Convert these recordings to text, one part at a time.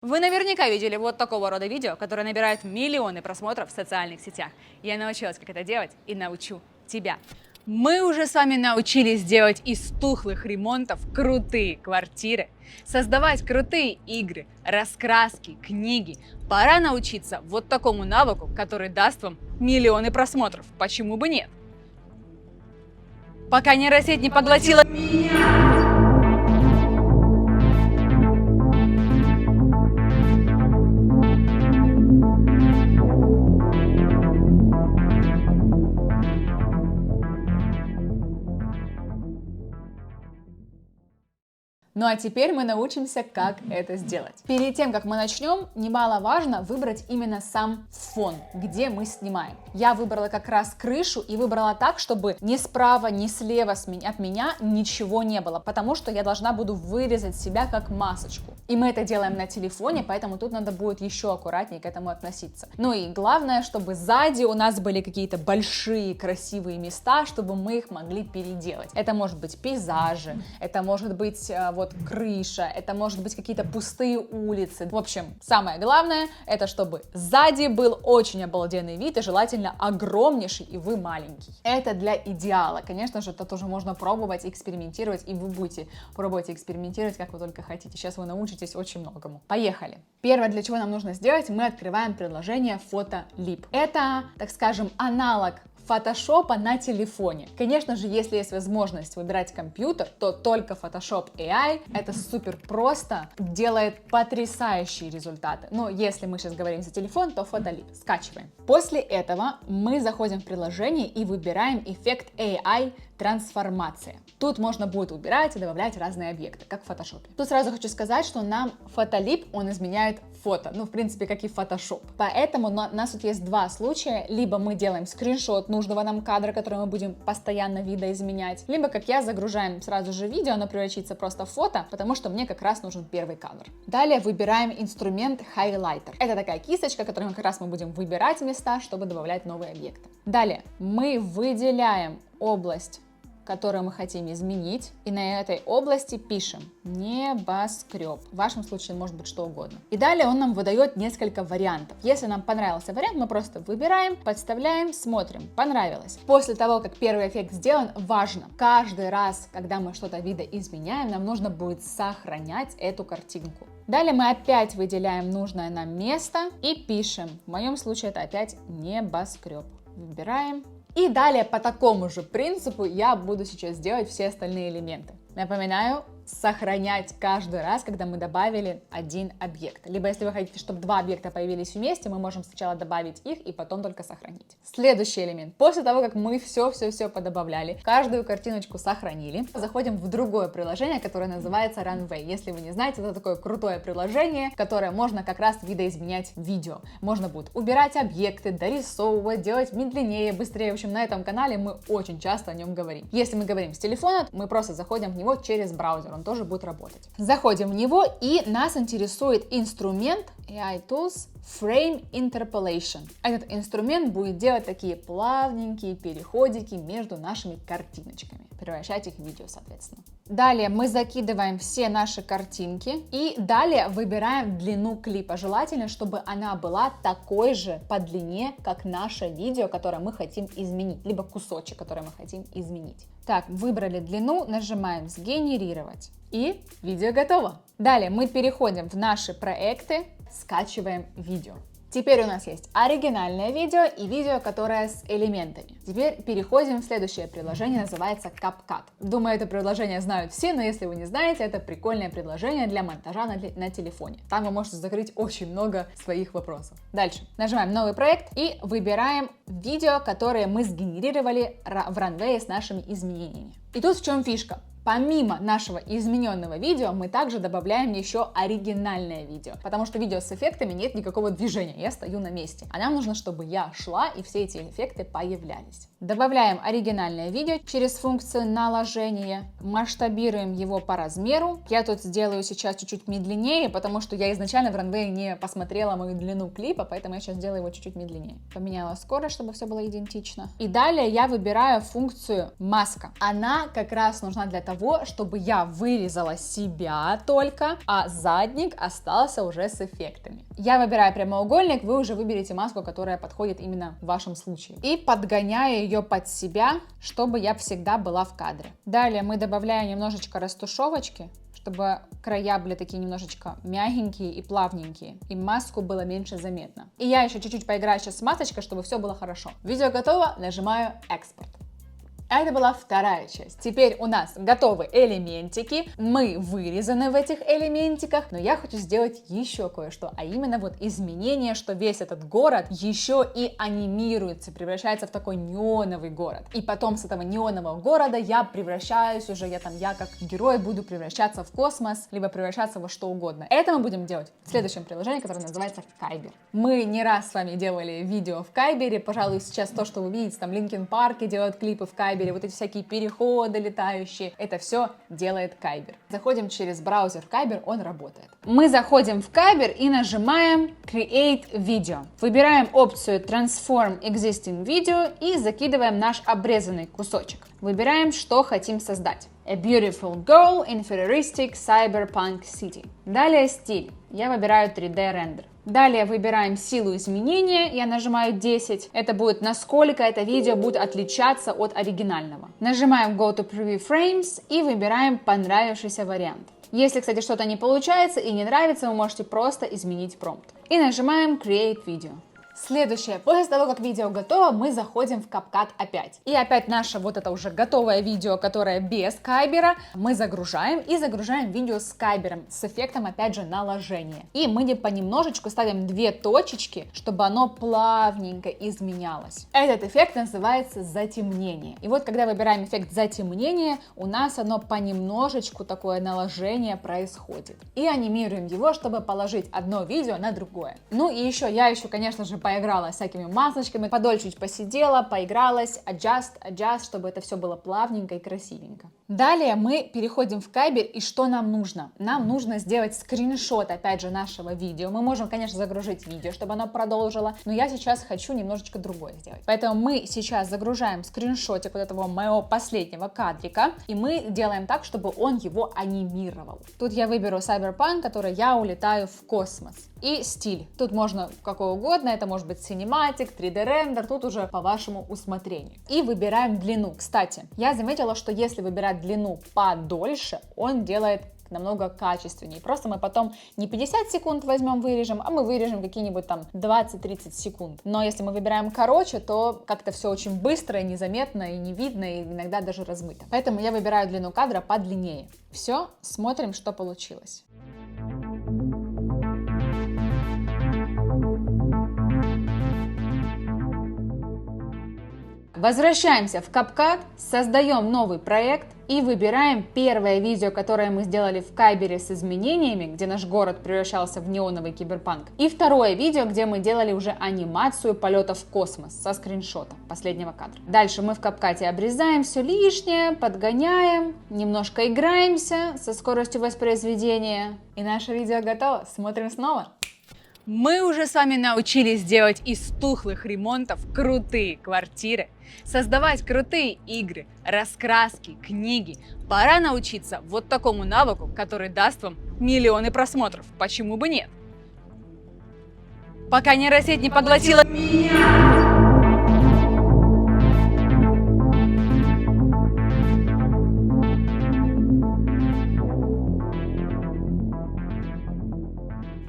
Вы наверняка видели вот такого рода видео, которые набирают миллионы просмотров в социальных сетях. Я научилась, как это делать, и научу тебя. Мы уже с вами научились делать из тухлых ремонтов крутые квартиры, создавать крутые игры, раскраски, книги. Пора научиться вот такому навыку, который даст вам миллионы просмотров. Почему бы нет? Пока нейросеть не поглотила меня. Ну а теперь мы научимся, как это сделать. Перед тем, как мы начнем, немаловажно выбрать именно сам фон, где мы снимаем. Я выбрала как раз крышу и выбрала так, чтобы ни справа, ни слева от меня ничего не было, потому что я должна буду вырезать себя как масочку. И мы это делаем на телефоне, поэтому тут надо будет еще аккуратнее к этому относиться. Ну и главное, чтобы сзади у нас были какие-то большие красивые места, чтобы мы их могли переделать. Это может быть пейзажи, это может быть вот крыша, это может быть какие-то пустые улицы. В общем, самое главное, это чтобы сзади был очень обалденный вид и желательно огромнейший, и вы маленький. Это для идеала. Конечно же, это тоже можно пробовать, экспериментировать, и вы будете пробовать и экспериментировать, как вы только хотите. Сейчас вы научитесь очень многому. Поехали! Первое, для чего нам нужно сделать, мы открываем приложение Photolib. Это, так скажем, аналог Photoshop на телефоне. Конечно же, если есть возможность выбирать компьютер, то только Photoshop AI. Это супер просто, делает потрясающие результаты. Но если мы сейчас говорим за телефон, то Photolib. Скачиваем. После этого мы заходим в приложение и выбираем эффект AI трансформация. Тут можно будет убирать и добавлять разные объекты, как в Photoshop. Тут сразу хочу сказать, что нам Photolib, он изменяет фото, ну, в принципе, как и Photoshop. Поэтому у нас тут есть два случая. Либо мы делаем скриншот нужного нам кадра, который мы будем постоянно видоизменять, либо, как я, загружаем сразу же видео, оно превратится просто в фото, потому что мне как раз нужен первый кадр. Далее выбираем инструмент Highlighter. Это такая кисточка, которой мы как раз будем выбирать места, чтобы добавлять новые объекты. Далее мы выделяем область, которую мы хотим изменить, и на этой области пишем небоскреб. В вашем случае может быть что угодно. И далее он нам выдает несколько вариантов. Если нам понравился вариант, мы просто выбираем, подставляем, смотрим. Понравилось. После того, как первый эффект сделан, важно, каждый раз, когда мы что-то видоизменяем, нам нужно будет сохранять эту картинку. Далее мы опять выделяем нужное нам место и пишем. В моем случае это опять небоскреб. Выбираем. И далее по такому же принципу я буду сейчас делать все остальные элементы. Напоминаю, сохранять каждый раз, когда мы добавили один объект. Либо если вы хотите, чтобы два объекта появились вместе, мы можем сначала добавить их и потом только сохранить. Следующий элемент. После того, как мы все подобавляли, каждую картиночку сохранили, заходим в другое приложение, которое называется Runway. Если вы не знаете, это такое крутое приложение, которое можно как раз видоизменять видео. Можно будет убирать объекты, дорисовывать, делать медленнее, быстрее. В общем, на этом канале мы очень часто о нем говорим. Если мы говорим с телефона, мы просто заходим в него через браузер. Он тоже будет работать. Заходим в него, и нас интересует инструмент AI Tools Frame Interpolation. Этот инструмент будет делать такие плавненькие переходики между нашими картиночками, превращать их в видео, соответственно. Далее мы закидываем все наши картинки и далее выбираем длину клипа. Желательно, чтобы она была такой же по длине, как наше видео, которое мы хотим изменить, либо кусочек, который мы хотим изменить. Так, выбрали длину, нажимаем «Сгенерировать», и видео готово. Далее мы переходим в наши проекты, скачиваем видео. Теперь у нас есть оригинальное видео и видео, которое с элементами. Теперь переходим в следующее приложение, называется CapCut. Думаю, это приложение знают все, но если вы не знаете, это прикольное приложение для монтажа на телефоне. Там вы можете закрыть очень много своих вопросов. Дальше. Нажимаем «Новый проект» и выбираем видео, которые мы сгенерировали в Runway с нашими изменениями. И тут в чем фишка? Помимо нашего измененного видео, мы также добавляем еще оригинальное видео, потому что видео с эффектами нет никакого движения, я стою на месте. А нам нужно, чтобы я шла и все эти эффекты появлялись. Добавляем оригинальное видео через функцию наложения, масштабируем его по размеру. Я тут сделаю сейчас чуть-чуть медленнее, потому что я изначально в Runway не посмотрела мою длину клипа, поэтому я сейчас сделаю его чуть-чуть медленнее. Поменяла скорость, чтобы все было идентично. И далее я выбираю функцию маска. Она как раз нужна для того, чтобы я вырезала себя только, а задник остался уже с эффектами. Я выбираю прямоугольник, вы уже выберете маску, которая подходит именно в вашем случае. И подгоняю ее под себя, чтобы я всегда была в кадре. Далее мы добавляем немножечко растушевочки, чтобы края были такие немножечко мягенькие и плавненькие, и маску было меньше заметно. И я еще чуть-чуть поиграю сейчас с масочкой, чтобы все было хорошо. Видео готово, нажимаю экспорт. А это была вторая часть. Теперь у нас готовы элементики, мы вырезаны в этих элементиках, но я хочу сделать еще кое-что, а именно вот изменение, что весь этот город еще и анимируется, превращается в такой неоновый город. И потом с этого неонового города я превращаюсь уже, я как герой буду превращаться в космос, либо превращаться во что угодно. Это мы будем делать в следующем приложении, которое называется Kyber. Мы не раз с вами делали видео в Kyber, пожалуй, сейчас то, что вы видите, там Linkin Park делают клипы в Kyber, вот эти всякие переходы летающие, это все делает Kyber. Заходим через браузер в Kyber, он работает. Мы заходим в Kyber и нажимаем Create Video. Выбираем опцию Transform Existing Video и закидываем наш обрезанный кусочек. Выбираем, что хотим создать. A beautiful girl in futuristic cyberpunk city. Далее стиль. Я выбираю 3D рендер. Далее выбираем силу изменения, я нажимаю 10, это будет насколько это видео будет отличаться от оригинального. Нажимаем Go to Preview Frames и выбираем понравившийся вариант. Если, кстати, что-то не получается и не нравится, вы можете просто изменить промпт. И нажимаем Create Video. Следующее. После того, как видео готово, мы заходим в CapCut опять. И опять наше вот это уже готовое видео, которое без Kyber, мы загружаем и загружаем видео с Kyber, с эффектом, опять же, наложения. И мы понемножечку ставим 2 точечки, чтобы оно плавненько изменялось. Этот эффект называется затемнение. И вот, когда выбираем эффект затемнения, у нас оно понемножечку такое наложение происходит. И анимируем его, чтобы положить одно видео на другое. Ну и еще, конечно же, поиграла всякими масочками, подольше чуть посидела, поигралась, adjust, чтобы это все было плавненько и красивенько. Далее мы переходим в Kyber, и что нам нужно? Нам нужно сделать скриншот, опять же, нашего видео. Мы можем, конечно, загрузить видео, чтобы оно продолжило, но я сейчас хочу немножечко другое сделать. Поэтому мы сейчас загружаем скриншотик вот этого моего последнего кадрика, и мы делаем так, чтобы он его анимировал. Тут я выберу Cyberpunk, который я улетаю в космос. И стиль. Тут можно какой угодно, это может быть cinematic, 3D рендер, тут уже по вашему усмотрению. И выбираем длину. Кстати, я заметила, что если выбирать длину подольше, он делает намного качественнее. Просто мы потом не 50 секунд возьмем, вырежем, а мы вырежем какие-нибудь там 20-30 секунд. Но если мы выбираем короче, то как-то все очень быстро и незаметно, и не видно, и иногда даже размыто. Поэтому я выбираю длину кадра подлиннее. Все, смотрим, что получилось. Возвращаемся в CapCut, создаем новый проект и выбираем первое видео, которое мы сделали в Kyber с изменениями, где наш город превращался в неоновый киберпанк. И второе видео, где мы делали уже анимацию полета в космос со скриншота последнего кадра. Дальше мы в CapCut обрезаем все лишнее, подгоняем, немножко играемся со скоростью воспроизведения. И наше видео готово. Смотрим снова. Мы уже с вами научились делать из тухлых ремонтов крутые квартиры, создавать крутые игры, раскраски, книги. Пора научиться вот такому навыку, который даст вам миллионы просмотров. Почему бы нет? Пока нейросеть не поглотила меня!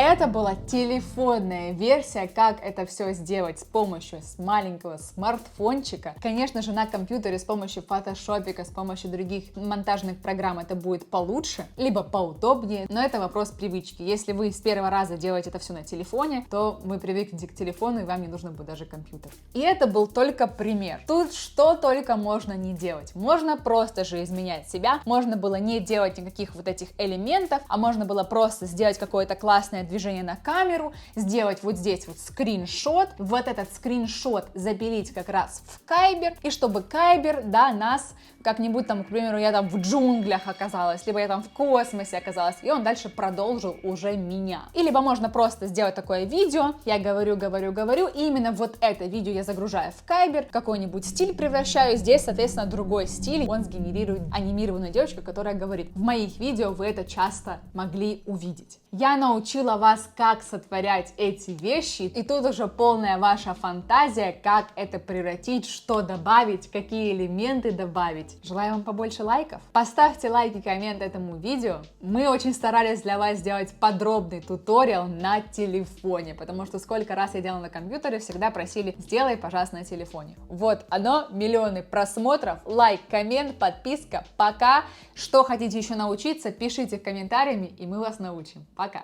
Это была телефонная версия, как это все сделать с помощью маленького смартфончика. Конечно же, на компьютере с помощью фотошопика, с помощью других монтажных программ это будет получше, либо поудобнее, но это вопрос привычки. Если вы с первого раза делаете это все на телефоне, то вы привыкнете к телефону, и вам не нужно будет даже компьютер. И это был только пример. Тут что только можно не делать. Можно просто же изменять себя, можно было не делать никаких вот этих элементов, а можно было просто сделать какое-то классное движение изображение на камеру, сделать вот здесь вот скриншот, вот этот скриншот запилить как раз в Kyber, и чтобы Kyber, да, нас как-нибудь там, к примеру, я там в джунглях оказалась, либо я там в космосе оказалась, и он дальше продолжил уже меня. И либо можно просто сделать такое видео, я говорю, и именно вот это видео я загружаю в Kyber, какой-нибудь стиль превращаю, здесь, соответственно, другой стиль, он сгенерирует анимированную девочку, которая говорит. В моих видео вы это часто могли увидеть. Я научила вас, как сотворять эти вещи, и тут уже полная ваша фантазия, как это превратить, что добавить, какие элементы добавить. Желаю вам побольше лайков. Поставьте лайк и коммент этому видео. Мы очень старались для вас сделать подробный туториал на телефоне, потому что сколько раз я делала на компьютере, всегда просили, сделай, пожалуйста, на телефоне. Вот оно, миллионы просмотров, лайк, коммент, подписка. Пока. Что хотите еще научиться, пишите комментариями, и мы вас научим. Пока.